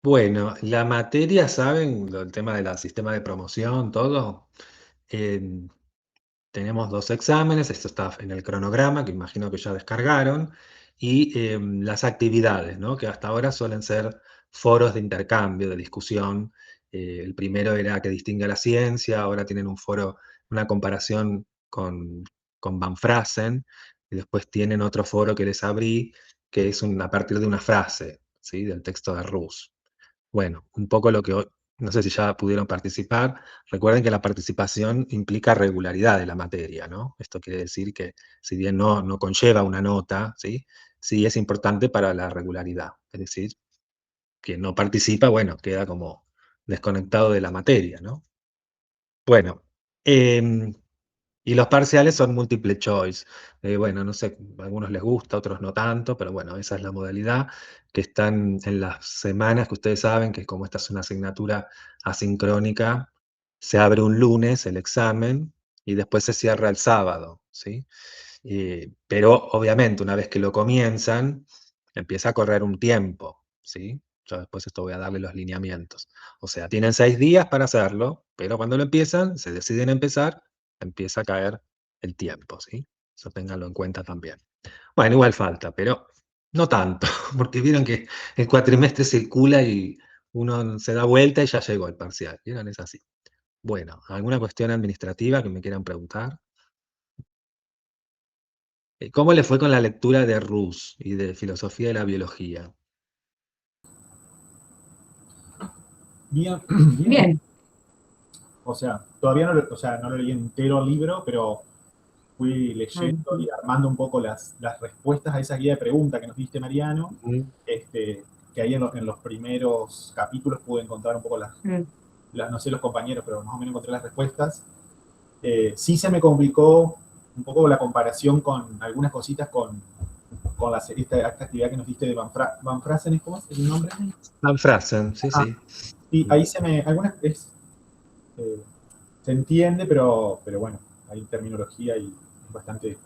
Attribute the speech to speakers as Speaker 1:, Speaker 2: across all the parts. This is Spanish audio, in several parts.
Speaker 1: Bueno, la materia, ¿saben? El tema del sistema de promoción, todo. em, Tenemos 2 exámenes, esto está en el cronograma, que imagino que ya descargaron, y las actividades, ¿no? Que hasta ahora suelen ser foros de intercambio, de discusión. El primero era que distingue a la ciencia, ahora tienen un foro, una comparación con Van Frasen, y después tienen otro foro que les abrí, que es a partir de una frase, ¿sí? Del texto de Rus. Bueno, un poco lo que hoy, no sé si ya pudieron participar. Recuerden que la participación implica regularidad de la materia, ¿no? Esto quiere decir que si bien no conlleva una nota, ¿sí? Sí es importante para la regularidad. Es decir, quien no participa, bueno, queda como desconectado de la materia, ¿no? Bueno, em, y los parciales son multiple choice. Bueno, no sé, a algunos les gusta, a otros no tanto, pero bueno, esa es la modalidad, que están en las semanas que ustedes saben que como esta es una asignatura asincrónica, se abre un lunes el examen y después se cierra el sábado, ¿sí? Pero obviamente una vez que lo comienzan, empieza a correr un tiempo, ¿sí? Yo después esto voy a darle los lineamientos. O sea, tienen 6 días para hacerlo, pero cuando lo empiezan, se deciden empezar, empieza a caer el tiempo, ¿sí? Eso ténganlo en cuenta también. Bueno, igual falta, pero no tanto, porque vieron que el cuatrimestre circula y uno se da vuelta y ya llegó el parcial, ¿vieron? Es así. Bueno, ¿alguna cuestión administrativa que me quieran preguntar? ¿Cómo le fue con la lectura de Rus y de filosofía de la biología?
Speaker 2: Bien, bien.
Speaker 3: Bien.
Speaker 2: O sea, todavía no, o sea, no lo leí entero el libro, pero fui leyendo
Speaker 3: Ujú.
Speaker 2: y armando un poco las respuestas a esa guía de preguntas que nos diste, Mariano.
Speaker 1: Ujú.
Speaker 2: Que ahí en los primeros capítulos pude encontrar un poco
Speaker 3: Mm.
Speaker 2: no sé los compañeros, pero más o menos encontré las respuestas. Sí se me complicó un poco la comparación con algunas cositas con esta actividad que nos diste de Van Frasen, ¿cómo es el nombre?
Speaker 1: Van Frasen, sí,
Speaker 2: Ah,
Speaker 1: sí.
Speaker 2: y
Speaker 1: Mm.
Speaker 2: ahí eh, se entiende, pero bueno, hay terminología y es bastante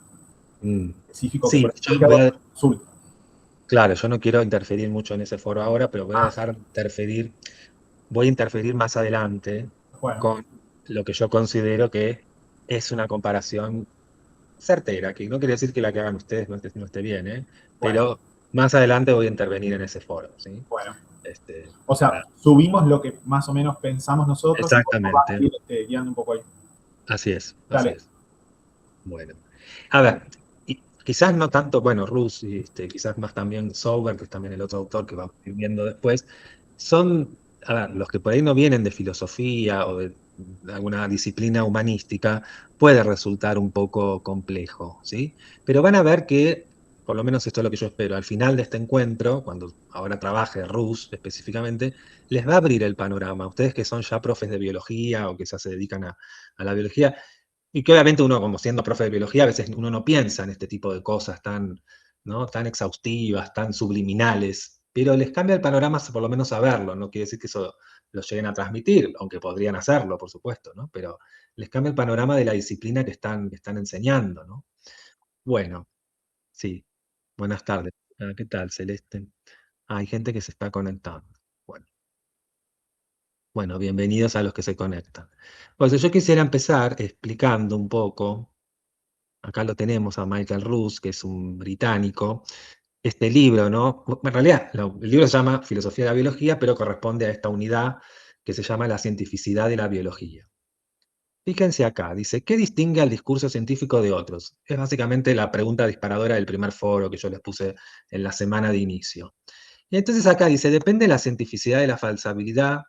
Speaker 1: Mm.
Speaker 2: específico que
Speaker 1: Sí,
Speaker 2: por
Speaker 1: yo
Speaker 2: ejemplo
Speaker 1: voy
Speaker 2: hago
Speaker 1: a,
Speaker 2: consulta.
Speaker 1: claro, yo no quiero interferir mucho en ese foro ahora, pero voy a
Speaker 2: Ah,
Speaker 1: dejar interferir, voy a interferir más adelante
Speaker 2: bueno,
Speaker 1: con lo que yo considero que es una comparación certera, que no quiere decir que la que hagan ustedes no esté bien, ¿eh?
Speaker 2: bueno,
Speaker 1: Pero más adelante voy a intervenir en ese foro, ¿sí?
Speaker 2: bueno. O sea,
Speaker 1: Para,
Speaker 2: subimos lo que más o menos pensamos nosotros y vos nos vas a
Speaker 1: exactamente,
Speaker 2: ir guiando un poco ahí.
Speaker 1: así es, así
Speaker 2: Dale.
Speaker 1: es. Bueno, a ver, y quizás no tanto, bueno, Rus y quizás más también Sauber, que es también el otro autor que vamos a ir viendo después, son, a ver, los que por ahí no vienen de filosofía o de alguna disciplina humanística, puede resultar un poco complejo, ¿sí? Pero van a ver que, por lo menos esto es lo que yo espero, al final de este encuentro, cuando ahora trabaje Rus específicamente, les va a abrir el panorama. Ustedes que son ya profes de biología o que ya se dedican a la biología, y que obviamente uno, como siendo profe de biología, a veces uno no piensa en este tipo de cosas tan, ¿no? Tan exhaustivas, tan subliminales, pero les cambia el panorama por lo menos saberlo. No quiere decir que eso lo lleguen a transmitir, aunque podrían hacerlo, por supuesto, ¿no? Pero les cambia el panorama de la disciplina que están enseñando, ¿no? Bueno, sí. Buenas tardes. ¿Qué tal, Celeste? Hay gente que se está conectando. Bueno, bueno, bienvenidos a los que se conectan. Pues yo quisiera empezar explicando un poco. Acá lo tenemos a Michael Ruse, que es un británico. Este libro, ¿no? En realidad, el libro se llama Filosofía de la Biología, pero corresponde a esta unidad que se llama la cientificidad de la biología. Fíjense acá, dice, ¿qué distingue al discurso científico de otros? Es básicamente la pregunta disparadora del primer foro que yo les puse en la semana de inicio. Y entonces acá dice, depende de la cientificidad de la falsabilidad.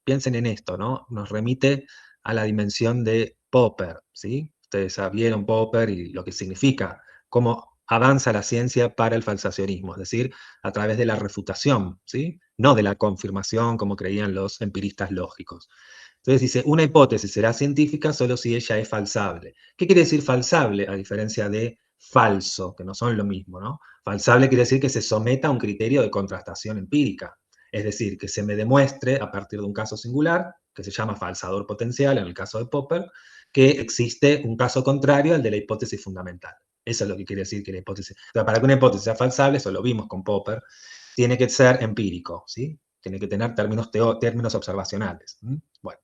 Speaker 1: Piensen en esto, ¿no? Nos remite a la dimensión de Popper, ¿sí? Ustedes vieron Popper y lo que significa, cómo avanza la ciencia para el falsacionismo, es decir, a través de la refutación, ¿sí? No de la confirmación como creían los empiristas lógicos. Entonces dice, una hipótesis será científica solo si ella es falsable. ¿Qué quiere decir falsable? A diferencia de falso, que no son lo mismo, ¿no? Falsable quiere decir que se someta a un criterio de contrastación empírica. Es decir, que se me demuestre a partir de un caso singular, que se llama falsador potencial en el caso de Popper, que existe un caso contrario al de la hipótesis fundamental. Eso es lo que quiere decir que la hipótesis. O sea, para que una hipótesis sea falsable, eso lo vimos con Popper, tiene que ser empírico, ¿sí? tiene que tener términos observacionales. Bueno.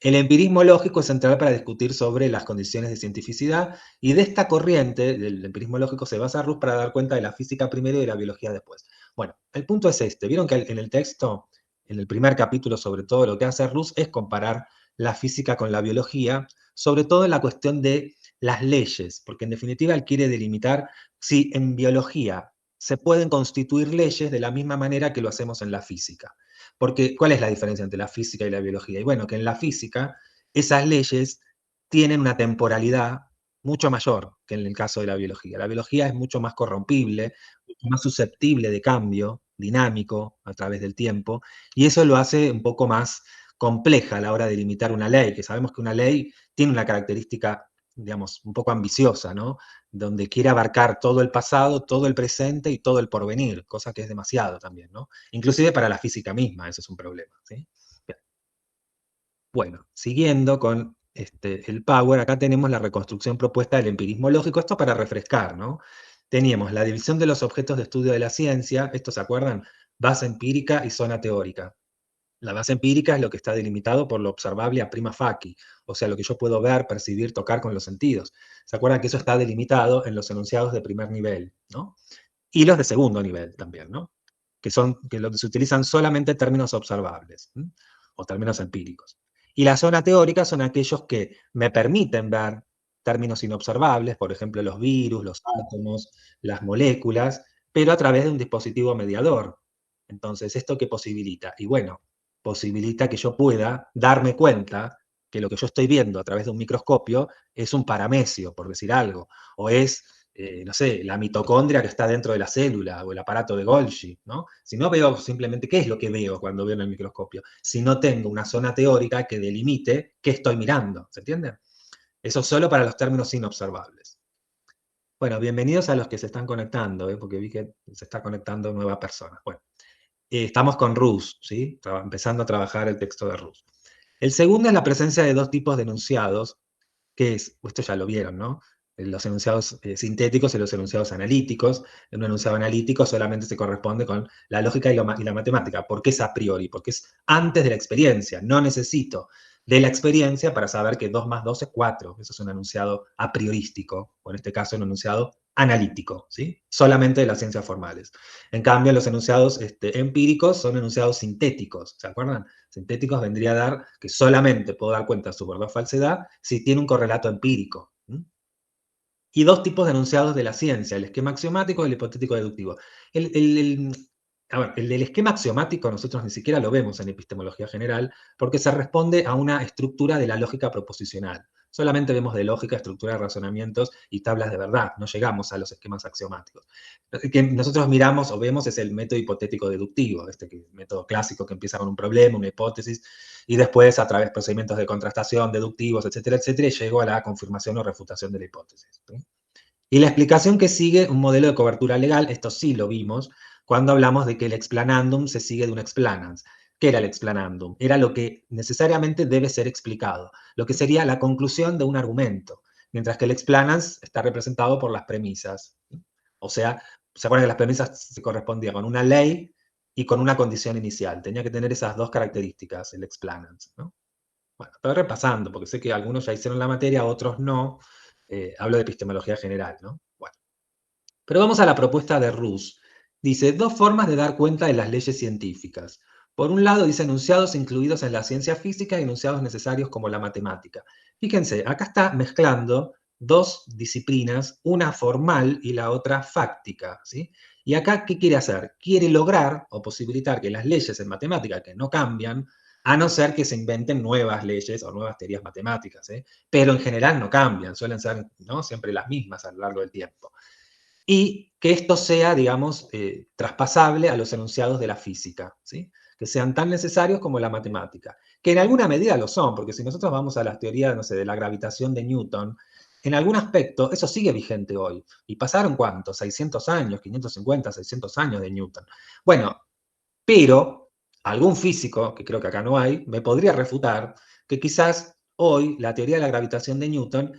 Speaker 1: El empirismo lógico es central para discutir sobre las condiciones de cientificidad, y de esta corriente del empirismo lógico se basa Rousse para dar cuenta de la física primero y de la biología después. Bueno, el punto es este. Vieron que en el texto, en el primer capítulo sobre todo, lo que hace Rousse es comparar la física con la biología, sobre todo en la cuestión de las leyes, porque en definitiva él quiere delimitar si en biología se pueden constituir leyes de la misma manera que lo hacemos en la física. Porque, ¿cuál es la diferencia entre la física y la biología? Y bueno, que en la física esas leyes tienen una temporalidad mucho mayor que en el caso de la biología. La biología es mucho más corrompible, mucho más susceptible de cambio dinámico a través del tiempo, y eso lo hace un poco más compleja a la hora de limitar una ley, que sabemos que una ley tiene una característica, digamos, un poco ambiciosa, ¿no? Donde quiere abarcar todo el pasado, todo el presente y todo el porvenir, cosa que es demasiado también, ¿no? Inclusive para la física misma, eso es un problema, ¿sí? Bien. Bueno, siguiendo con el Power, acá tenemos la reconstrucción propuesta del empirismo lógico, esto para refrescar, ¿no? Teníamos la división de los objetos de estudio de la ciencia, ¿esto se acuerdan? Base empírica y zona teórica. La base empírica es lo que está delimitado por lo observable a prima facie, o sea, lo que yo puedo ver, percibir, tocar con los sentidos. ¿Se acuerdan que eso está delimitado en los enunciados de primer nivel, ¿no? Y los de segundo nivel también, ¿no? Que lo que se utilizan solamente términos observables, ¿sí? O términos empíricos. Y la zona teórica son aquellos que me permiten ver términos inobservables, por ejemplo, los virus, los átomos, las moléculas, pero a través de un dispositivo mediador. Entonces, ¿esto qué posibilita? Y bueno, posibilita que yo pueda darme cuenta que lo que yo estoy viendo a través de un microscopio es un paramecio, por decir algo, o es no sé, la mitocondria que está dentro de la célula o el aparato de Golgi, ¿no? Si no veo simplemente qué es lo que veo cuando veo en el microscopio, si no tengo una zona teórica que delimite qué estoy mirando, ¿se entiende? Eso solo para los términos inobservables. Bueno, bienvenidos a los que se están conectando, porque vi que se está conectando nueva persona. Bueno, estamos con Rousse, ¿sí? Empezando a trabajar el texto de Rousse. El segundo es la presencia de dos tipos de enunciados, que es, esto ya lo vieron, ¿no? Los enunciados sintéticos y los enunciados analíticos. Un enunciado analítico solamente se corresponde con la lógica y la matemática. ¿Por qué es a priori? Porque es antes de la experiencia. No necesito de la experiencia para saber que 2 más 2 es 4. Eso es un enunciado a priorístico, o en este caso un enunciado analítico, ¿sí? Solamente de las ciencias formales. En cambio, los enunciados empíricos son enunciados sintéticos, ¿se acuerdan? Sintéticos vendría a dar que solamente puedo dar cuenta de su verdad o falsedad si tiene un correlato empírico. Y dos tipos de enunciados de la ciencia, el esquema axiomático y el hipotético deductivo. A ver, el del esquema axiomático nosotros ni siquiera lo vemos en epistemología general porque se responde a una estructura de la lógica proposicional. Solamente vemos de lógica, estructura de razonamientos y tablas de verdad, no llegamos a los esquemas axiomáticos. Lo que nosotros miramos o vemos es el método hipotético deductivo, método clásico que empieza con un problema, una hipótesis, y después a través de procedimientos de contrastación, deductivos, etcétera, etcétera, llego a la confirmación o refutación de la hipótesis, ¿sí? Y la explicación que sigue, un modelo de cobertura legal, esto sí lo vimos, cuando hablamos de que el explanandum se sigue de un explanans. ¿Qué era el explanandum? Era lo que necesariamente debe ser explicado, lo que sería la conclusión de un argumento, mientras que el explanans está representado por las premisas. O sea, ¿se acuerdan que las premisas se correspondían con una ley y con una condición inicial? Tenía que tener esas dos características, el explanans, ¿no? Bueno, estoy repasando, porque sé que algunos ya hicieron la materia, otros no. Hablo de epistemología general, ¿no? Bueno. Pero vamos a la propuesta de Rousse. Dice, dos formas de dar cuenta de las leyes científicas. Por un lado, dice enunciados incluidos en la ciencia física y enunciados necesarios como la matemática. Fíjense, acá está mezclando dos disciplinas, una formal y la otra fáctica, ¿sí? Y acá, ¿qué quiere hacer? Quiere lograr o posibilitar que las leyes en matemática, que no cambian, a no ser que se inventen nuevas leyes o nuevas teorías matemáticas, ¿eh? Pero en general no cambian, suelen ser, ¿no?, siempre las mismas a lo largo del tiempo. Y que esto sea, digamos, traspasable a los enunciados de la física, ¿sí? Que sean tan necesarios como la matemática, que en alguna medida lo son, porque si nosotros vamos a las teorías, no sé, de la gravitación de Newton, en algún aspecto eso sigue vigente hoy. ¿Y pasaron cuántos? 600 años, 550, 600 años de Newton. Bueno, pero algún físico, que creo que acá no hay, me podría refutar que quizás hoy la teoría de la gravitación de Newton,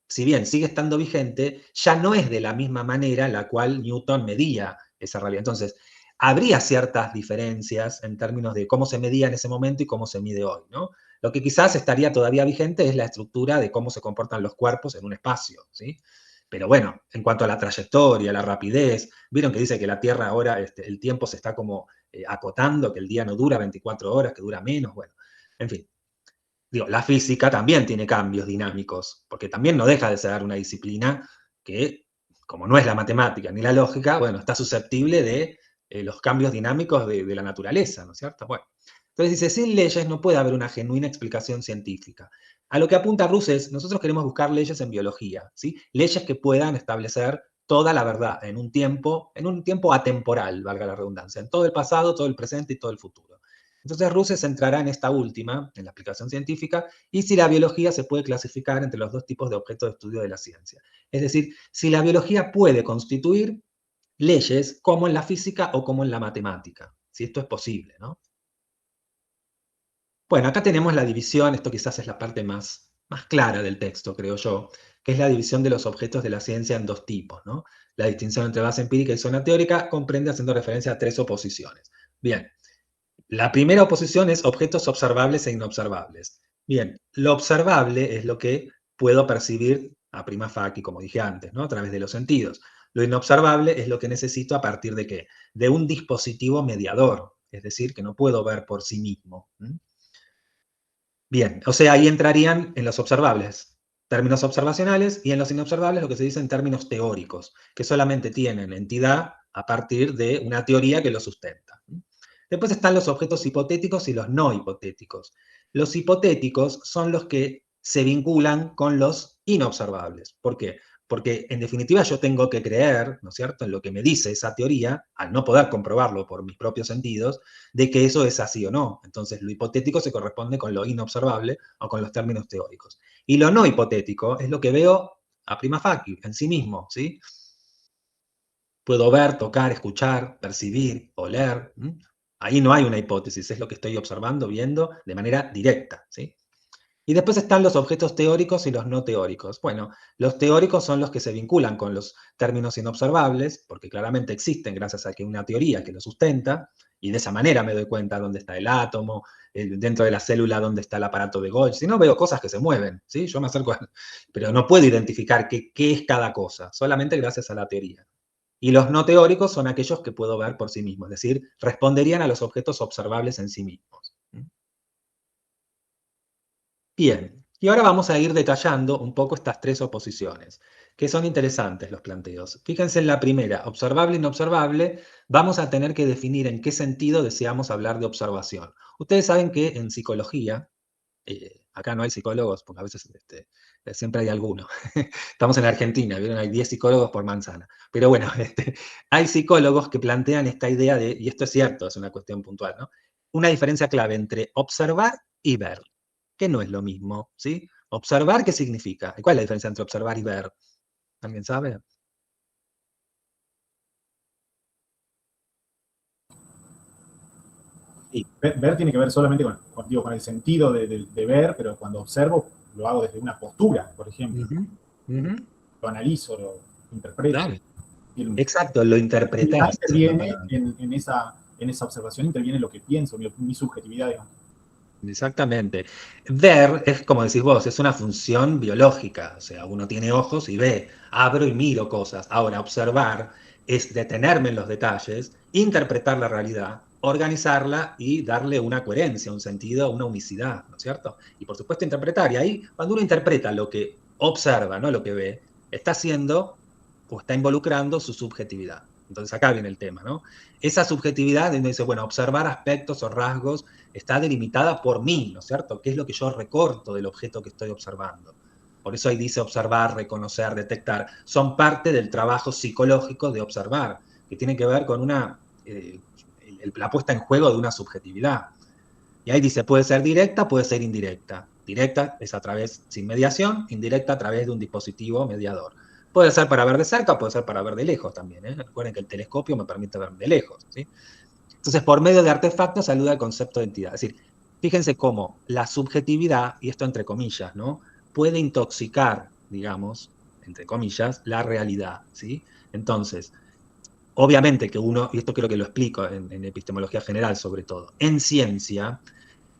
Speaker 1: si bien sigue estando vigente, ya no es de la misma manera en la cual Newton medía esa realidad. Entonces, habría ciertas diferencias en términos de cómo se medía en ese momento y cómo se mide hoy, ¿no? Lo que quizás estaría todavía vigente es la estructura de cómo se comportan los cuerpos en un espacio, ¿sí? Pero bueno, en cuanto a la trayectoria, la rapidez, vieron que dice que la Tierra ahora, el tiempo se está como acotando, que el día no dura 24 horas, que dura menos, bueno, en fin. Digo, la física también tiene cambios dinámicos, porque también no deja de ser una disciplina que, como no es la matemática ni la lógica, bueno, está susceptible de los cambios dinámicos de la naturaleza, ¿no es cierto? Bueno, entonces dice, sin leyes no puede haber una genuina explicación científica. A lo que apunta Rus es, nosotros queremos buscar leyes en biología, ¿sí? Leyes que puedan establecer toda la verdad en un tiempo atemporal, valga la redundancia, en todo el pasado, todo el presente y todo el futuro. Entonces Rus se centrará en esta última, en la aplicación científica, y si la biología se puede clasificar entre los dos tipos de objetos de estudio de la ciencia. Es decir, si la biología puede constituir leyes como en la física o como en la matemática, si esto es posible, ¿no? Bueno, acá tenemos la división, esto quizás es la parte más clara del texto, creo yo, que es la división de los objetos de la ciencia en dos tipos, ¿no? La distinción entre base empírica y zona teórica comprende haciendo referencia a tres oposiciones. Bien, la primera oposición es objetos observables e inobservables. Bien, lo observable es lo que puedo percibir a prima facie, como dije antes, ¿no? A través de los sentidos. Lo inobservable es lo que necesito a partir de ¿qué? De un dispositivo mediador, es decir, que no puedo ver por sí mismo. Bien, o sea, ahí entrarían en los observables términos observacionales y en los inobservables lo que se dice en términos teóricos, que solamente tienen entidad a partir de una teoría que lo sustenta. Después están los objetos hipotéticos y los no hipotéticos. Los hipotéticos son los que se vinculan con los inobservables. ¿Por qué? Porque en definitiva yo tengo que creer, ¿no es cierto?, en lo que me dice esa teoría, al no poder comprobarlo por mis propios sentidos, de que eso es así o no. Entonces lo hipotético se corresponde con lo inobservable o con los términos teóricos. Y lo no hipotético es lo que veo a prima facie, en sí mismo, ¿sí? Puedo ver, tocar, escuchar, percibir, oler. Ahí no hay una hipótesis, es lo que estoy observando, viendo de manera directa, ¿sí? Y después están los objetos teóricos y los no teóricos. Bueno, los teóricos son los que se vinculan con los términos inobservables, porque claramente existen gracias a que hay una teoría que lo sustenta, y de esa manera me doy cuenta dónde está el átomo, dentro de la célula dónde está el aparato de Golgi. Si no, veo cosas que se mueven, ¿sí? Yo me acerco, pero no puedo identificar qué es cada cosa, solamente gracias a la teoría. Y los no teóricos son aquellos que puedo ver por sí mismo, es decir, responderían a los objetos observables en sí mismos. Bien, y ahora vamos a ir detallando un poco estas tres oposiciones, que son interesantes los planteos. Fíjense en la primera, observable e inobservable, vamos a tener que definir en qué sentido deseamos hablar de observación. Ustedes saben que en psicología, acá no hay psicólogos, porque a veces siempre hay alguno. Estamos en Argentina, ¿vieron? Hay 10 psicólogos por manzana. Pero bueno, hay psicólogos que plantean esta idea de, y esto es cierto, es una cuestión puntual, ¿no? Una diferencia clave entre observar y ver, que no es lo mismo, ¿sí? Observar, ¿qué significa? ¿Cuál es la diferencia entre observar y ver? ¿Alguien sabe? Sí.
Speaker 2: Ver tiene que ver solamente digo, con el sentido de ver, pero cuando observo lo hago desde una postura, por ejemplo.
Speaker 1: Ujú, ujú.
Speaker 2: Lo analizo, lo interpreto.
Speaker 1: Claro.
Speaker 2: Y
Speaker 1: Exacto, lo interpretás, esa es la
Speaker 2: interviene
Speaker 1: palabra.
Speaker 2: en esa observación, interviene lo que pienso, mi subjetividad, digamos.
Speaker 1: Exactamente. Ver es, como decís vos, es una función biológica, o sea, uno tiene ojos y ve, abro y miro cosas. Ahora, observar es detenerme en los detalles, interpretar la realidad, organizarla y darle una coherencia, un sentido, una unicidad, ¿no es cierto? Y por supuesto interpretar, y ahí cuando uno interpreta lo que observa, no lo que ve, está haciendo o está involucrando su subjetividad. Entonces acá viene el tema, ¿no? Esa subjetividad, uno dice, bueno, observar aspectos o rasgos está delimitada por mí, ¿no es cierto? ¿Qué es lo que yo recorto del objeto que estoy observando? Por eso ahí dice observar, reconocer, detectar. Son parte del trabajo psicológico de observar, que tiene que ver con la puesta en juego de una subjetividad. Y ahí dice, puede ser directa, puede ser indirecta. Directa es a través, sin mediación, indirecta a través de un dispositivo mediador. Puede ser para ver de cerca, puede ser para ver de lejos también. Recuerden que el telescopio me permite ver de lejos, ¿sí? Entonces, por medio de artefactos se alude al concepto de entidad. Es decir, fíjense cómo la subjetividad, y esto entre comillas, ¿no? Puede intoxicar, digamos, entre comillas, la realidad, ¿sí? Entonces, obviamente que uno, y esto creo que lo explico en epistemología general sobre todo, en ciencia,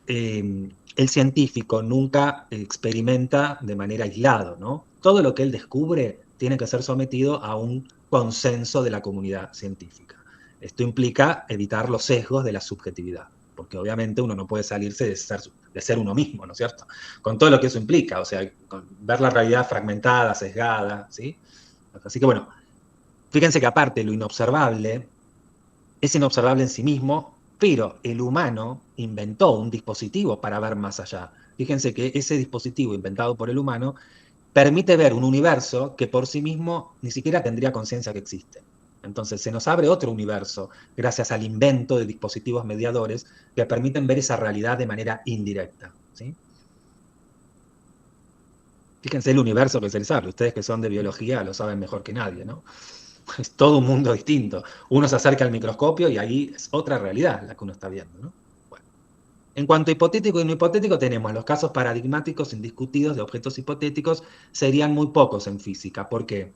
Speaker 1: el científico nunca experimenta de manera aislada, ¿no? Todo lo que él descubre tiene que ser sometido a un consenso de la comunidad científica. Esto implica evitar los sesgos de la subjetividad, porque obviamente uno no puede salirse de ser uno mismo, ¿no es cierto? Con todo lo que eso implica, o sea, ver la realidad fragmentada, sesgada, ¿sí? Así que bueno, fíjense que aparte lo inobservable es inobservable en sí mismo, pero el humano inventó un dispositivo para ver más allá. Fíjense que ese dispositivo inventado por el humano permite ver un universo que por sí mismo ni siquiera tendría conciencia que existe. Entonces se nos abre otro universo gracias al invento de dispositivos mediadores que permiten ver esa realidad de manera indirecta, ¿sí? Fíjense el universo que se les abre. Ustedes que son de biología lo saben mejor que nadie, ¿no? Es todo un mundo distinto. Uno se acerca al microscopio y ahí es otra realidad la que uno está viendo, ¿no? Bueno. En cuanto a hipotético y no hipotético, tenemos los casos paradigmáticos indiscutidos de objetos hipotéticos, serían muy pocos en física. ¿Por qué?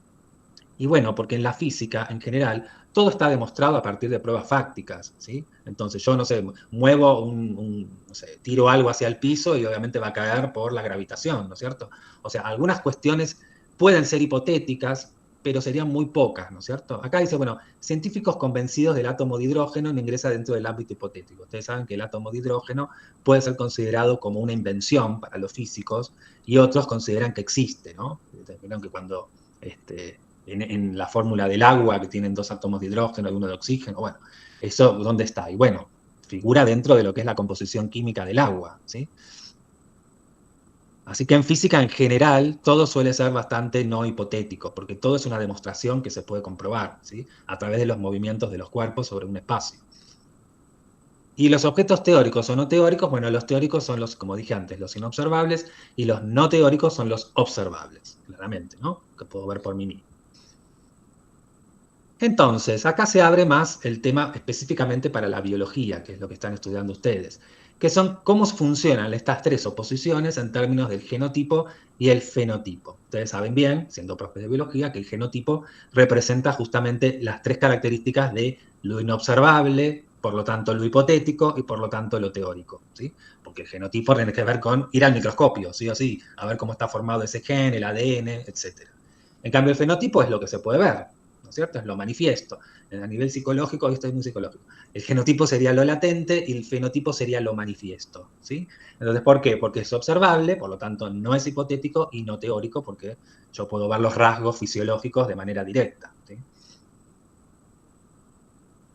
Speaker 1: Y bueno, porque en la física, en general, todo está demostrado a partir de pruebas fácticas, ¿sí? Entonces yo, no sé, muevo no sé, tiro algo hacia el piso y obviamente va a caer por la gravitación, ¿no es cierto? O sea, algunas cuestiones pueden ser hipotéticas, pero serían muy pocas, ¿no es cierto? Acá dice, bueno, científicos convencidos del átomo de hidrógeno no ingresa dentro del ámbito hipotético. Ustedes saben que el átomo de hidrógeno puede ser considerado como una invención para los físicos y otros consideran que existe, ¿no? Vieron que cuando en la fórmula del agua, que tienen 2 átomos de hidrógeno y 1 de oxígeno, bueno, eso, ¿dónde está? Y bueno, figura dentro de lo que es la composición química del agua, ¿sí? Así que en física en general todo suele ser bastante no hipotético, porque todo es una demostración que se puede comprobar, ¿sí? A través de los movimientos de los cuerpos sobre un espacio. Y los objetos teóricos o no teóricos, bueno, los teóricos son los, como dije antes, los inobservables, y los no teóricos son los observables, claramente, ¿no? Que puedo ver por mí mismo. Entonces, acá se abre más el tema específicamente para la biología, que es lo que están estudiando ustedes, que son cómo funcionan estas 3 oposiciones en términos del genotipo y el fenotipo. Ustedes saben bien, siendo profes de biología, que el genotipo representa justamente las 3 características de lo inobservable, por lo tanto lo hipotético y por lo tanto lo teórico, ¿sí? Porque el genotipo tiene que ver con ir al microscopio, sí o sí, a ver cómo está formado ese gen, el ADN, etc. En cambio, el fenotipo es lo que se puede ver, ¿no es cierto? Es lo manifiesto. A nivel psicológico, esto es muy psicológico. El genotipo sería lo latente y el fenotipo sería lo manifiesto, ¿sí? Entonces, ¿por qué? Porque es observable, por lo tanto no es hipotético y no teórico, porque yo puedo ver los rasgos fisiológicos de manera directa, ¿sí?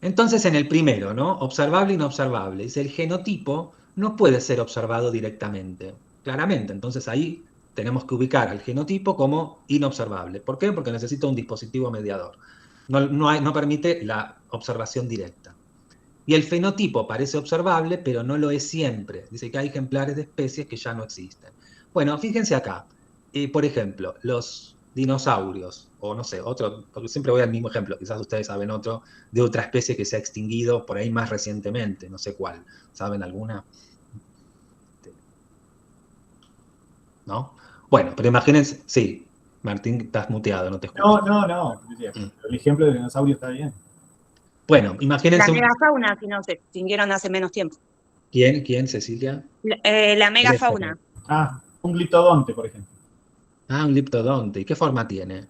Speaker 1: Entonces, en el primero, ¿no? Observable e inobservable. Dice, el genotipo no puede ser observado directamente, claramente. Entonces ahí tenemos que ubicar al genotipo como inobservable. ¿Por qué? Porque necesita un dispositivo mediador. No permite la observación directa. Y el fenotipo parece observable, pero no lo es siempre. Dice que hay ejemplares de especies que ya no existen. Bueno, fíjense acá. Por ejemplo, los dinosaurios, o no sé, otro, porque siempre voy al mismo ejemplo, quizás ustedes saben otro, de otra especie que se ha extinguido por ahí más recientemente, no sé cuál. ¿Saben alguna? ¿No? Bueno, pero imagínense, sí, Martín, estás muteado, no te escucho.
Speaker 2: No. El ejemplo del dinosaurio está bien.
Speaker 1: Bueno, imagínense.
Speaker 3: La megafauna, si no, se extinguieron hace menos tiempo.
Speaker 1: ¿Quién, Cecilia?
Speaker 3: La megafauna.
Speaker 2: Un gliptodonte, por ejemplo.
Speaker 1: Un gliptodonte. ¿Y qué forma tiene?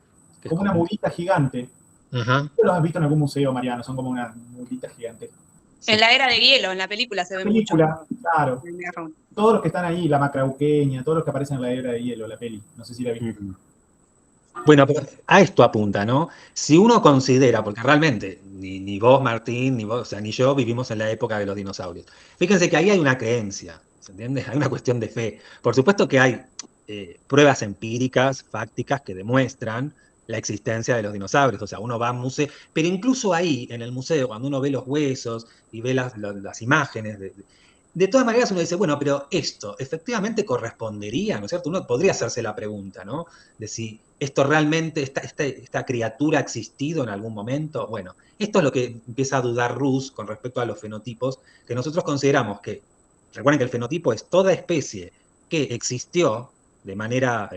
Speaker 2: Como una mulita gigante.
Speaker 1: Ajá.
Speaker 2: ¿Los has visto en algún museo, Mariano? Son como una mulita gigante.
Speaker 3: Sí. En la era de hielo, en la película se ve mucho.
Speaker 2: Claro. Todos los que están ahí, la macrauqueña, todos los que aparecen en la era de hielo, la peli. No sé si la viste.
Speaker 1: Bueno, pero a esto apunta, ¿no? Si uno considera, porque realmente ni vos, Martín, ni vos, o sea, ni yo vivimos en la época de los dinosaurios. Fíjense que ahí hay una creencia, ¿se entiende? Hay una cuestión de fe. Por supuesto que hay pruebas empíricas, fácticas, que demuestran la existencia de los dinosaurios. O sea, uno va a un museo, pero incluso ahí, en el museo, cuando uno ve los huesos y ve las imágenes de todas maneras uno dice, bueno, pero esto efectivamente correspondería, ¿no es cierto? Uno podría hacerse la pregunta, ¿no? De si esto realmente, esta criatura ha existido en algún momento. Bueno, esto es lo que empieza a dudar Rus con respecto a los fenotipos, que nosotros consideramos que, recuerden que el fenotipo es toda especie que existió de manera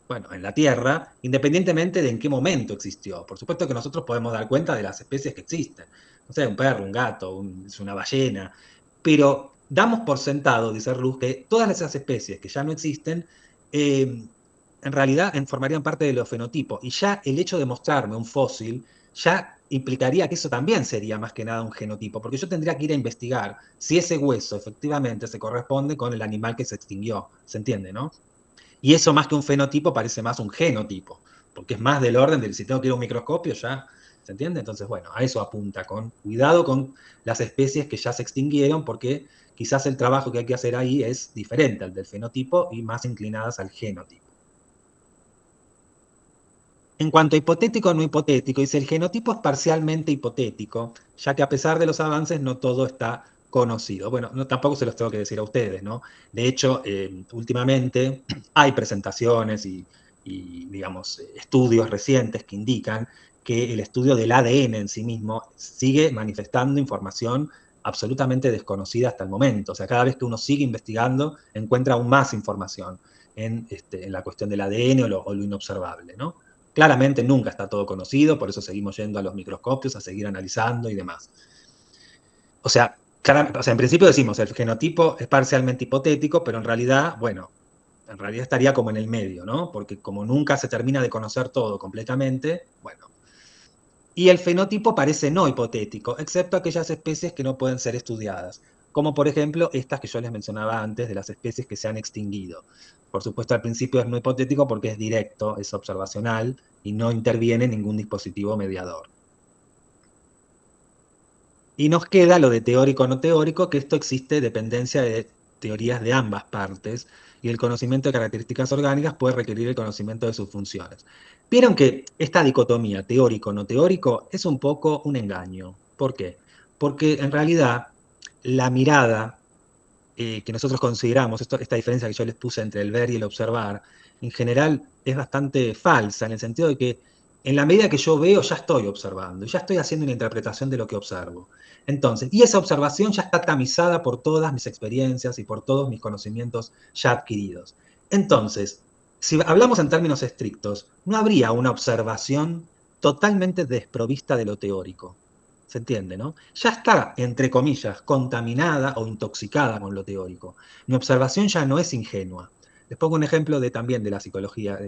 Speaker 1: bueno, en la Tierra, independientemente de en qué momento existió. Por supuesto que nosotros podemos dar cuenta de las especies que existen. No sé, un perro, un gato, una ballena. Pero damos por sentado, dice Ruz, que todas esas especies que ya no existen, en realidad formarían parte de los fenotipos. Y ya el hecho de mostrarme un fósil ya implicaría que eso también sería más que nada un genotipo, porque yo tendría que ir a investigar si ese hueso efectivamente se corresponde con el animal que se extinguió. ¿Se entiende, no? Y eso más que un fenotipo parece más un genotipo, porque es más del orden del si tengo que ir a un microscopio ya, ¿se entiende? Entonces, bueno, a eso apunta, con cuidado con las especies que ya se extinguieron, porque quizás el trabajo que hay que hacer ahí es diferente al del fenotipo y más inclinadas al genotipo. En cuanto a hipotético o no hipotético, dice, el genotipo es parcialmente hipotético, ya que a pesar de los avances no todo está conocido. Bueno, no, tampoco se los tengo que decir a ustedes, ¿no? De hecho, últimamente hay presentaciones y, digamos, estudios recientes que indican que el estudio del ADN en sí mismo sigue manifestando información absolutamente desconocida hasta el momento. O sea, cada vez que uno sigue investigando, encuentra aún más información en la cuestión del ADN o lo inobservable, ¿no? Claramente nunca está todo conocido, por eso seguimos yendo a los microscopios, a seguir analizando y demás. O sea, en principio decimos, el genotipo es parcialmente hipotético, pero en realidad, bueno, en realidad estaría como en el medio, ¿no? Porque como nunca se termina de conocer todo completamente, bueno. Y el fenotipo parece no hipotético, excepto aquellas especies que no pueden ser estudiadas, como por ejemplo estas que yo les mencionaba antes de las especies que se han extinguido. Por supuesto, al principio es no hipotético porque es directo, es observacional y no interviene ningún dispositivo mediador. Y nos queda lo de teórico o no teórico, que esto existe dependencia de teorías de ambas partes, y el conocimiento de características orgánicas puede requerir el conocimiento de sus funciones. Vieron que esta dicotomía teórico o no teórico es un poco un engaño. ¿Por qué? Porque en realidad la mirada que nosotros consideramos, esta diferencia que yo les puse entre el ver y el observar, en general es bastante falsa, en el sentido de que en la medida que yo veo, ya estoy observando, ya estoy haciendo una interpretación de lo que observo. Entonces, y esa observación ya está tamizada por todas mis experiencias y por todos mis conocimientos ya adquiridos. Entonces, si hablamos en términos estrictos, no habría una observación totalmente desprovista de lo teórico. ¿Se entiende, no? Ya está, entre comillas, contaminada o intoxicada con lo teórico. Mi observación ya no es ingenua. Les pongo un ejemplo también de la psicología.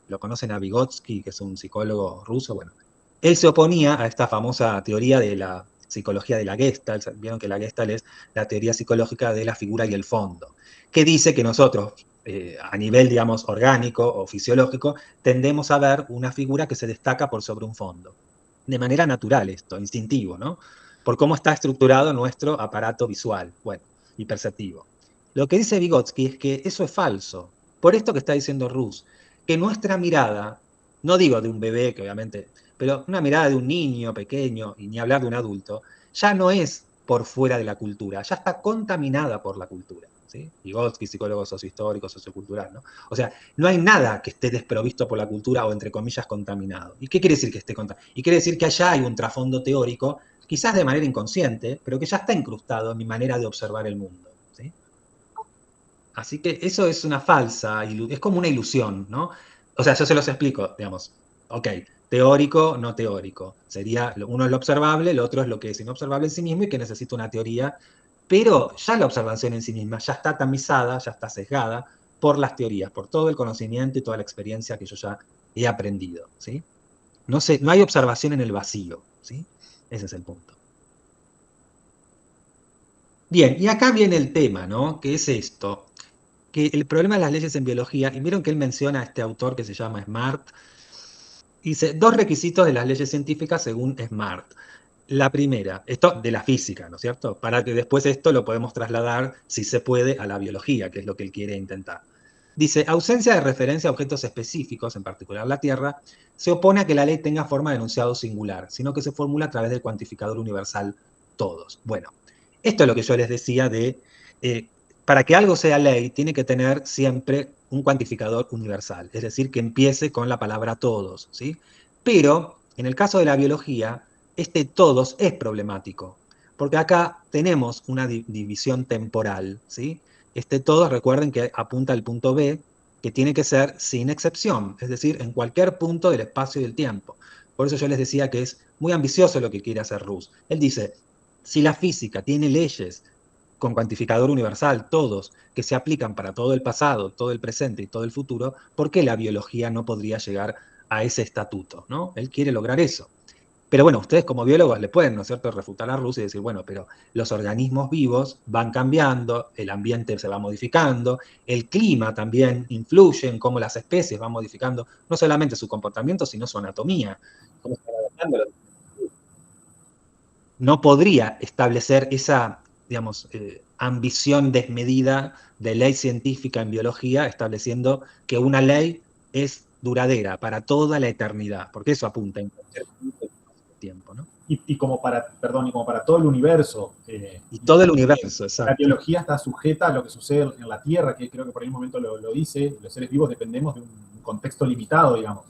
Speaker 1: Lo conocen a Vygotsky, que es un psicólogo ruso. Bueno, él se oponía a esta famosa teoría de la psicología de la Gestalt. Vieron que la Gestalt es la teoría psicológica de la figura y el fondo, que dice que nosotros, a nivel, digamos, orgánico o fisiológico, tendemos a ver una figura que se destaca por sobre un fondo. De manera natural esto, instintivo, ¿no? Por cómo está estructurado nuestro aparato visual, bueno, y perceptivo. Lo que dice Vygotsky es que eso es falso. Por esto que está diciendo Rus, que nuestra mirada, no digo de un bebé, que obviamente, pero una mirada de un niño pequeño, y ni hablar de un adulto, ya no es por fuera de la cultura, ya está contaminada por la cultura. ¿Sí? Vygotsky, psicólogo sociohistórico, sociocultural, ¿no? O sea, no hay nada que esté desprovisto por la cultura o, entre comillas, contaminado. ¿Y qué quiere decir que esté contaminado? Y quiere decir que allá hay un trasfondo teórico, quizás de manera inconsciente, pero que ya está incrustado en mi manera de observar el mundo. ¿Sí? Así que eso es una falsa, es como una ilusión, ¿no? O sea, yo se los explico, digamos, ok, teórico, no teórico. Sería, uno es lo observable, el otro es lo que es inobservable en sí mismo y que necesita una teoría, pero ya la observación en sí misma ya está tamizada, ya está sesgada por las teorías, por todo el conocimiento y toda la experiencia que yo ya he aprendido, ¿sí? No hay observación en el vacío, ¿sí? Ese es el punto. Bien, y acá viene el tema, ¿no? Que es esto, que el problema de las leyes en biología, y vieron que él menciona a este autor que se llama Smart, dice, dos requisitos de las leyes científicas según Smart. La primera, esto de la física, ¿no es cierto? Para que después esto lo podemos trasladar, si se puede, a la biología, que es lo que él quiere intentar. Dice, ausencia de referencia a objetos específicos, en particular la Tierra, se opone a que la ley tenga forma de enunciado singular, sino que se formula a través del cuantificador universal todos. Bueno, esto es lo que yo les decía de, para que algo sea ley, tiene que tener siempre un cuantificador universal, es decir, que empiece con la palabra todos, ¿sí? Pero, en el caso de la biología, este todos es problemático, porque acá tenemos una división temporal, ¿sí? Este todos, recuerden que apunta al punto B, que tiene que ser sin excepción, es decir, en cualquier punto del espacio y del tiempo. Por eso yo les decía que es muy ambicioso lo que quiere hacer Rousse. Él dice, si la física tiene leyes con cuantificador universal, todos, que se aplican para todo el pasado, todo el presente y todo el futuro, ¿por qué la biología no podría llegar a ese estatuto, ¿no? Él quiere lograr eso. Pero bueno, ustedes como biólogos le pueden, ¿no es cierto?, refutar a Rousse y decir, bueno, pero los organismos vivos van cambiando, el ambiente se va modificando, el clima también influye en cómo las especies van modificando no solamente su comportamiento, sino su anatomía. Cómo están adaptando. No podría establecer esa, digamos, ambición desmedida de ley científica en biología, estableciendo que una ley es duradera para toda la eternidad, porque eso apunta en cualquier tiempo, ¿no?
Speaker 2: Y como para, perdón, y como para todo el universo.
Speaker 1: Y todo el universo, exacto.
Speaker 2: La biología está sujeta a lo que sucede en la Tierra, que creo que por ahí un momento lo dice, los seres vivos dependemos de un contexto limitado, digamos.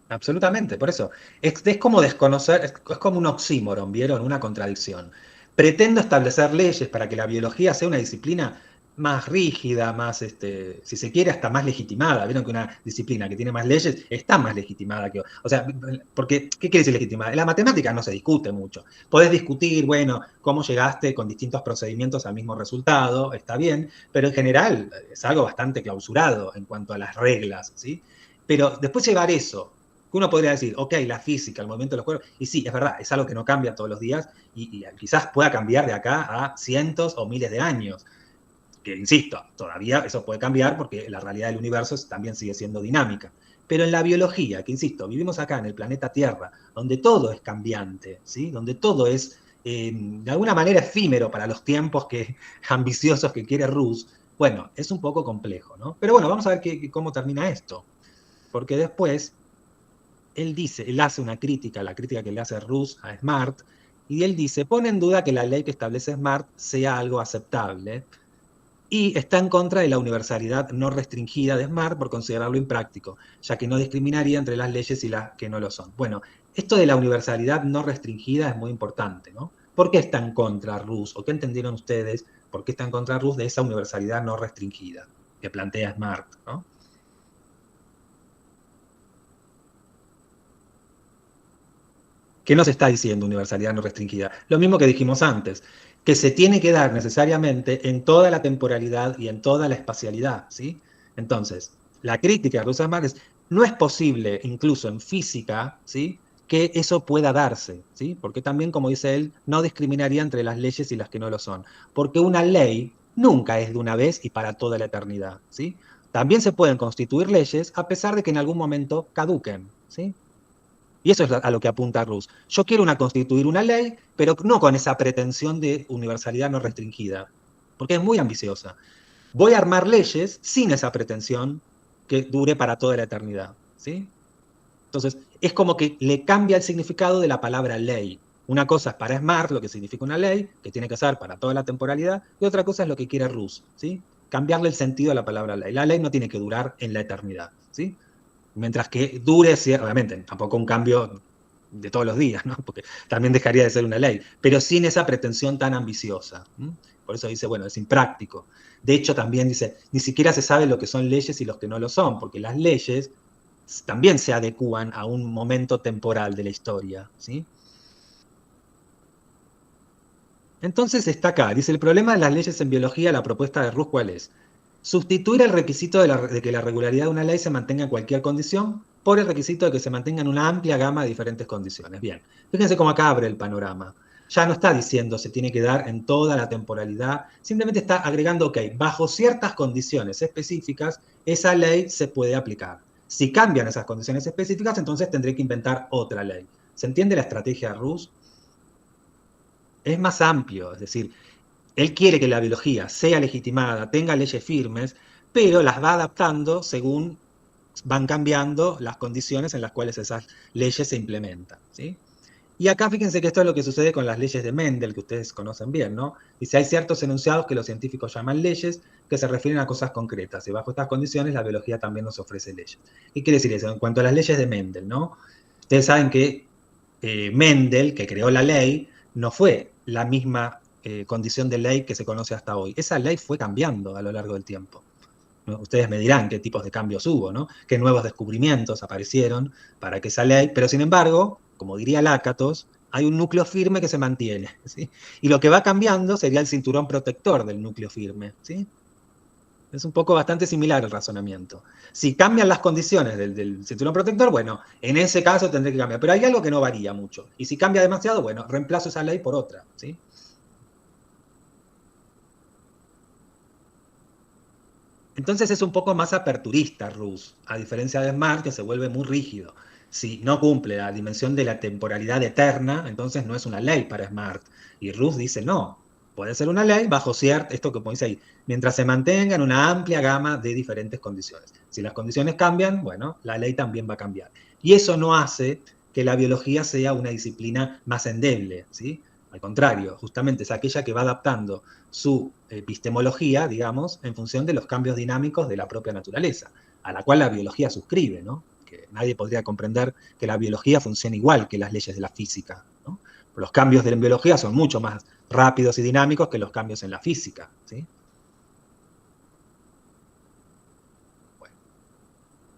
Speaker 1: Absolutamente, por eso. Es como desconocer, es como un oxímoron, ¿vieron? Una contradicción. Pretendo establecer leyes para que la biología sea una disciplina más rígida, más, si se quiere, hasta más legitimada. Vieron que una disciplina que tiene más leyes está más legitimada que... O sea, porque, ¿qué quiere decir legitimada? En la matemática no se discute mucho. Podés discutir, bueno, cómo llegaste con distintos procedimientos al mismo resultado, está bien, pero en general es algo bastante clausurado en cuanto a las reglas, ¿sí? Pero después llevar eso, que uno podría decir, ok, la física, el movimiento de los cuerpos, y sí, es verdad, es algo que no cambia todos los días y quizás pueda cambiar de acá a cientos o miles de años. Que, insisto, todavía eso puede cambiar porque la realidad del universo también sigue siendo dinámica. Pero en la biología, que insisto, vivimos acá en el planeta Tierra, donde todo es cambiante, ¿sí? Donde todo es, de alguna manera, efímero para los tiempos ambiciosos que quiere Rousse, bueno, es un poco complejo, ¿no? Pero bueno, vamos a ver cómo termina esto. Porque después él hace una crítica, la crítica que le hace Rousse a Smart, y él dice, pone en duda que la ley que establece Smart sea algo aceptable, y está en contra de la universalidad no restringida de Smart por considerarlo impráctico, ya que no discriminaría entre las leyes y las que no lo son. Bueno, esto de la universalidad no restringida es muy importante, ¿no? ¿Por qué está en contra Rousse? ¿O qué entendieron ustedes por qué está en contra Rousse de esa universalidad no restringida que plantea Smart, ¿no? ¿Qué nos está diciendo universalidad no restringida? Lo mismo que dijimos antes, que se tiene que dar necesariamente en toda la temporalidad y en toda la espacialidad, ¿sí? Entonces, la crítica de Rousse es, no es posible, incluso en física, ¿sí?, que eso pueda darse, ¿sí? Porque también, como dice él, no discriminaría entre las leyes y las que no lo son. Porque una ley nunca es de una vez y para toda la eternidad, ¿sí? También se pueden constituir leyes a pesar de que en algún momento caduquen, ¿sí? Y eso es a lo que apunta Rousse. Yo quiero constituir una ley, pero no con esa pretensión de universalidad no restringida, porque es muy ambiciosa. Voy a armar leyes sin esa pretensión que dure para toda la eternidad, ¿sí? Entonces, es como que le cambia el significado de la palabra ley. Una cosa es para Smart, lo que significa una ley, que tiene que ser para toda la temporalidad, y otra cosa es lo que quiere Rousse, ¿sí? Cambiarle el sentido a la palabra ley. La ley no tiene que durar en la eternidad, ¿sí? Mientras que dure, obviamente, tampoco un cambio de todos los días, ¿no? Porque también dejaría de ser una ley, pero sin esa pretensión tan ambiciosa. Por eso dice, bueno, es impráctico. De hecho, también dice, ni siquiera se sabe lo que son leyes y los que no lo son, porque las leyes también se adecúan a un momento temporal de la historia, ¿sí? Entonces está acá, dice, el problema de las leyes en biología, la propuesta de Rousse, ¿cuál es? Sustituir el requisito de que la regularidad de una ley se mantenga en cualquier condición por el requisito de que se mantenga en una amplia gama de diferentes condiciones. Bien, fíjense cómo acá abre el panorama. Ya no está diciendo se tiene que dar en toda la temporalidad, simplemente está agregando, ok, bajo ciertas condiciones específicas, esa ley se puede aplicar. Si cambian esas condiciones específicas, entonces tendré que inventar otra ley. ¿Se entiende la estrategia de Rousse? Es más amplio, es decir, él quiere que la biología sea legitimada, tenga leyes firmes, pero las va adaptando según van cambiando las condiciones en las cuales esas leyes se implementan, ¿sí? Y acá fíjense que esto es lo que sucede con las leyes de Mendel, que ustedes conocen bien, ¿no? Dice, hay ciertos enunciados que los científicos llaman leyes, que se refieren a cosas concretas, y bajo estas condiciones la biología también nos ofrece leyes. ¿Qué quiere decir eso? En cuanto a las leyes de Mendel, ¿no? Ustedes saben que Mendel, que creó la ley, no fue la misma condición de ley que se conoce hasta hoy. Esa ley fue cambiando a lo largo del tiempo. ¿no? Ustedes me dirán qué tipos de cambios hubo, ¿no? Qué nuevos descubrimientos aparecieron para que esa ley, pero sin embargo, como diría Lácatos, hay un núcleo firme que se mantiene, ¿sí? Y lo que va cambiando sería el cinturón protector del núcleo firme, ¿sí? Es un poco bastante similar el razonamiento. Si cambian las condiciones del cinturón protector, bueno, en ese caso tendré que cambiar. Pero hay algo que no varía mucho. Y si cambia demasiado, bueno, reemplazo esa ley por otra, ¿sí? Entonces es un poco más aperturista Rousse, a diferencia de Smart, que se vuelve muy rígido. Si no cumple la dimensión de la temporalidad eterna, entonces no es una ley para Smart. Y Rousse dice, no, puede ser una ley bajo cierto, esto que dice ahí, mientras se mantenga en una amplia gama de diferentes condiciones. Si las condiciones cambian, bueno, la ley también va a cambiar. Y eso no hace que la biología sea una disciplina más endeble, ¿sí? Al contrario, justamente es aquella que va adaptando su epistemología, digamos, en función de los cambios dinámicos de la propia naturaleza, a la cual la biología suscribe, ¿no? Que nadie podría comprender que la biología funcione igual que las leyes de la física, ¿no? Los cambios de la biología son mucho más rápidos y dinámicos que los cambios en la física, ¿sí?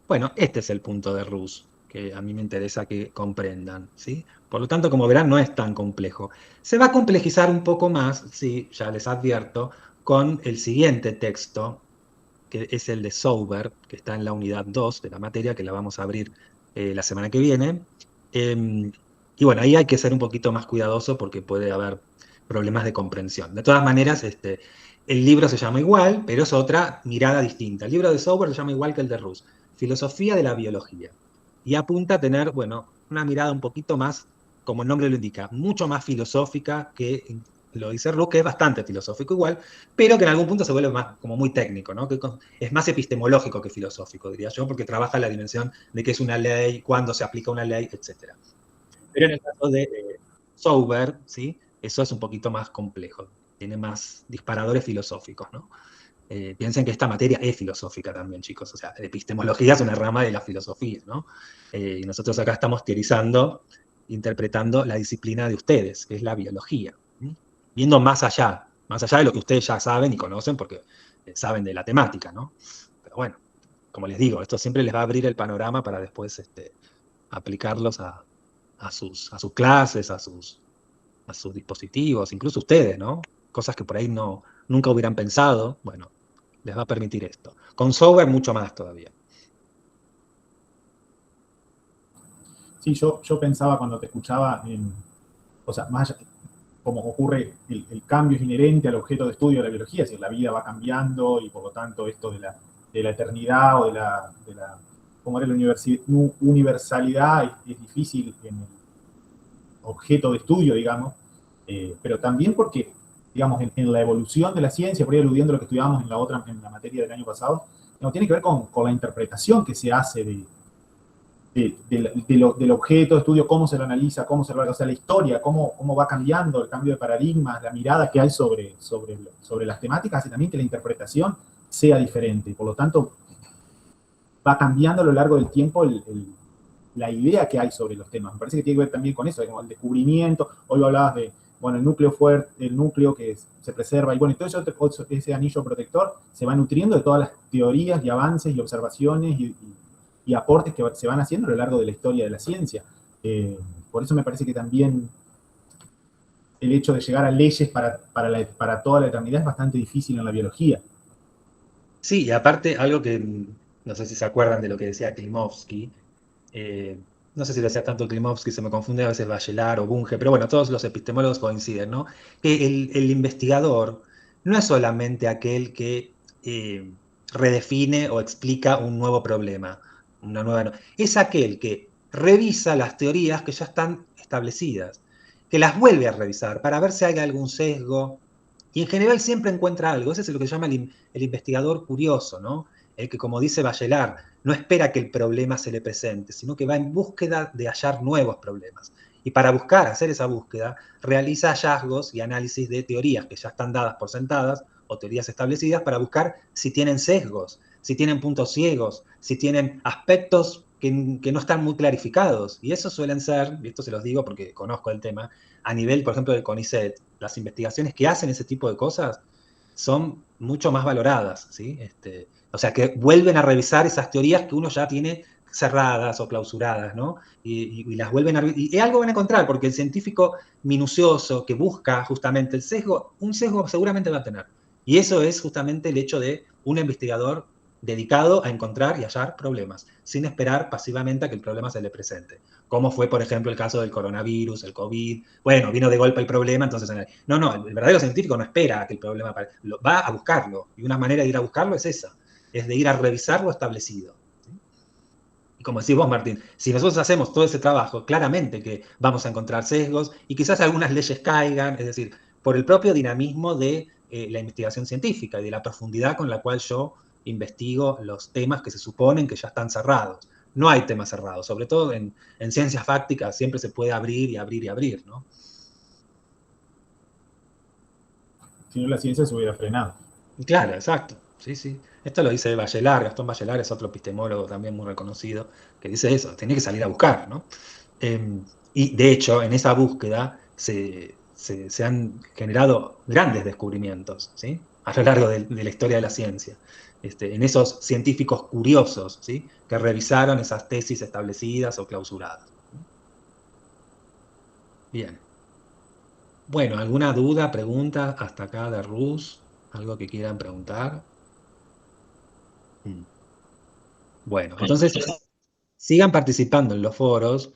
Speaker 1: Bueno, este es el punto de Rousse, que a mí me interesa que comprendan, ¿sí? Por lo tanto, como verán, no es tan complejo. Se va a complejizar un poco más, sí, ya les advierto, con el siguiente texto, que es el de Sauber, que está en la unidad 2 de la materia, que la vamos a abrir la semana que viene. Y bueno, ahí hay que ser un poquito más cuidadoso porque puede haber problemas de comprensión. De todas maneras, el libro se llama igual, pero es otra mirada distinta. El libro de Sauber se llama igual que el de Rousse, Filosofía de la Biología. Y apunta a tener, bueno, una mirada un poquito más, como el nombre lo indica, mucho más filosófica que lo dice Rousse, que es bastante filosófico igual, pero que en algún punto se vuelve más, como muy técnico, ¿no? Que es más epistemológico que filosófico, diría yo, porque trabaja la dimensión de qué es una ley, cuándo se aplica una ley, etc. Pero en el caso de Sauber, ¿sí? Eso es un poquito más complejo, tiene más disparadores filosóficos, ¿no? Piensen que esta materia es filosófica también, chicos. O sea, la epistemología es una rama de la filosofía, ¿no? Y nosotros acá estamos teorizando, interpretando la disciplina de ustedes, que es la biología. ¿Sí? Viendo más allá de lo que ustedes ya saben y conocen, porque saben de la temática, ¿no? Pero bueno, como les digo, esto siempre les va a abrir el panorama para después aplicarlos a sus clases, a sus dispositivos, incluso ustedes, ¿no? Cosas que por ahí nunca hubieran pensado, bueno, les va a permitir esto. Con software mucho más todavía.
Speaker 2: Sí, yo pensaba cuando te escuchaba o sea, más allá, como ocurre, el cambio es inherente al objeto de estudio de la biología, es decir, la vida va cambiando y por lo tanto esto de la eternidad o de la como era la universalidad es difícil en el objeto de estudio, digamos, pero también porque, digamos, en la evolución de la ciencia, por ahí aludiendo a lo que estudiábamos en la materia del año pasado, no, tiene que ver con la interpretación que se hace del objeto de estudio, cómo se lo analiza, cómo se lo, o sea, la historia, cómo va cambiando, el cambio de paradigmas, la mirada que hay sobre las temáticas, hace también que la interpretación sea diferente. Y por lo tanto, va cambiando a lo largo del tiempo la idea que hay sobre los temas. Me parece que tiene que ver también con eso, como el descubrimiento. Hoy hablabas de, bueno, el núcleo fuerte, el núcleo que se preserva, y bueno, y todo eso, ese anillo protector se va nutriendo de todas las teorías y avances y observaciones y aportes que se van haciendo a lo largo de la historia de la ciencia. Por eso me parece que también el hecho de llegar a leyes para toda la eternidad es bastante difícil en la biología.
Speaker 1: Sí, y aparte, algo que no sé si se acuerdan de lo que decía Klimovsky, no sé si lo decía tanto Klimovsky, se me confunde a veces Bachelard o Bunge, pero bueno, todos los epistemólogos coinciden, ¿no? Que el investigador no es solamente aquel que redefine o explica un nuevo problema, es aquel que revisa las teorías que ya están establecidas, que las vuelve a revisar para ver si hay algún sesgo, y en general siempre encuentra algo. Ese es lo que se llama el investigador curioso, ¿no? El que, como dice Bachelard, no espera que el problema se le presente, sino que va en búsqueda de hallar nuevos problemas. Y para hacer esa búsqueda, realiza hallazgos y análisis de teorías que ya están dadas por sentadas o teorías establecidas para buscar si tienen sesgos, si tienen puntos ciegos, si tienen aspectos que no están muy clarificados. Y eso suelen ser, y esto se los digo porque conozco el tema, a nivel, por ejemplo, del CONICET, las investigaciones que hacen ese tipo de cosas son mucho más valoradas, ¿sí? O sea, que vuelven a revisar esas teorías que uno ya tiene cerradas o clausuradas, ¿no? Y las vuelven a... Y algo van a encontrar, porque el científico minucioso que busca justamente el sesgo, un sesgo seguramente va a tener. Y eso es justamente el hecho de un investigador dedicado a encontrar y hallar problemas, sin esperar pasivamente a que el problema se le presente. Como fue, por ejemplo, el caso del coronavirus, el COVID. Bueno, vino de golpe el problema, entonces... No, el verdadero científico no espera a que el problema aparezca, va a buscarlo. Y una manera de ir a buscarlo es esa, es de ir a revisar lo establecido. ¿Sí? Y como decís vos, Martín, si nosotros hacemos todo ese trabajo, claramente que vamos a encontrar sesgos y quizás algunas leyes caigan, es decir, por el propio dinamismo de la investigación científica y de la profundidad con la cual yo investigo los temas que se suponen que ya están cerrados. No hay temas cerrados, sobre todo en ciencias fácticas siempre se puede abrir y abrir y abrir, ¿no?
Speaker 2: Si no, la ciencia se hubiera frenado.
Speaker 1: Claro, exacto. Sí, sí. Esto lo dice Bachelard, Gastón Bachelard es otro epistemólogo también muy reconocido, que dice eso, tenía que salir a buscar, ¿no? Y de hecho, en esa búsqueda se han generado grandes descubrimientos, ¿sí? A lo largo de la historia de la ciencia. En esos científicos curiosos, ¿sí? Que revisaron esas tesis establecidas o clausuradas. Bien. Bueno, ¿alguna duda, pregunta hasta acá de Rus? ¿Algo que quieran preguntar? Bueno, entonces sigan participando en los foros.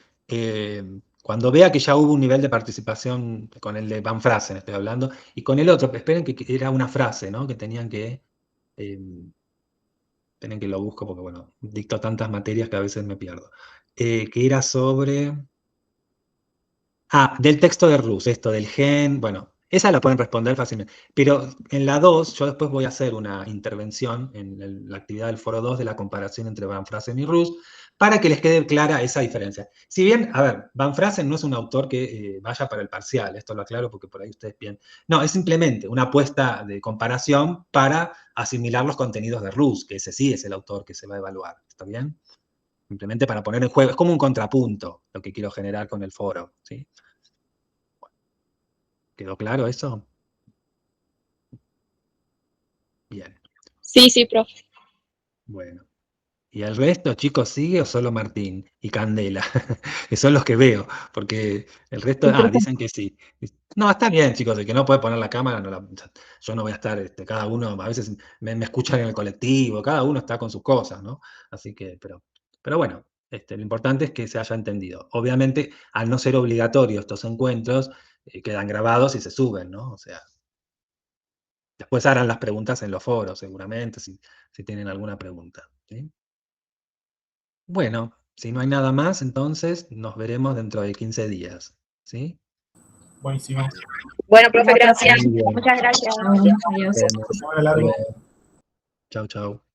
Speaker 1: Cuando vea que ya hubo un nivel de participación con el de Van Frasen, estoy hablando, y con el otro, esperen que era una frase, ¿no? Que tenían que... esperen que lo busco porque, bueno, dicto tantas materias que a veces me pierdo. Que era sobre... del texto de Rus, esto del gen, bueno, esa la pueden responder fácilmente. Pero en la 2, yo después voy a hacer una intervención en la actividad del foro 2 de la comparación entre Van Frasen y Rus, para que les quede clara esa diferencia. Si bien, a ver, Van Frasen no es un autor que vaya para el parcial, esto lo aclaro porque por ahí ustedes piensan. No, es simplemente una apuesta de comparación para asimilar los contenidos de Rus, que ese sí es el autor que se va a evaluar, ¿está bien? Simplemente para poner en juego, es como un contrapunto lo que quiero generar con el foro, ¿sí? ¿Quedó claro eso? Bien,
Speaker 4: Sí, profe.
Speaker 1: bueno. ¿Y el resto, chicos, sigue o solo Martín y Candela? Que son los que veo, porque el resto, dicen que sí. No, está bien, chicos, el que no puede poner la cámara, yo no voy a estar, cada uno, a veces me escuchan en el colectivo, cada uno está con sus cosas, ¿no? Así que, pero bueno, lo importante es que se haya entendido. Obviamente, al no ser obligatorio estos encuentros, quedan grabados y se suben, ¿no? O sea, después harán las preguntas en los foros, seguramente, si tienen alguna pregunta, ¿sí? Bueno, si no hay nada más, entonces nos veremos dentro de 15 días, ¿sí?
Speaker 2: Buenísimo.
Speaker 4: Bueno, profe, gracias.
Speaker 1: Muy bien.
Speaker 3: Muchas gracias.
Speaker 4: Adiós.
Speaker 1: Nos vemos.
Speaker 2: Semana larga.
Speaker 1: Chau, chau.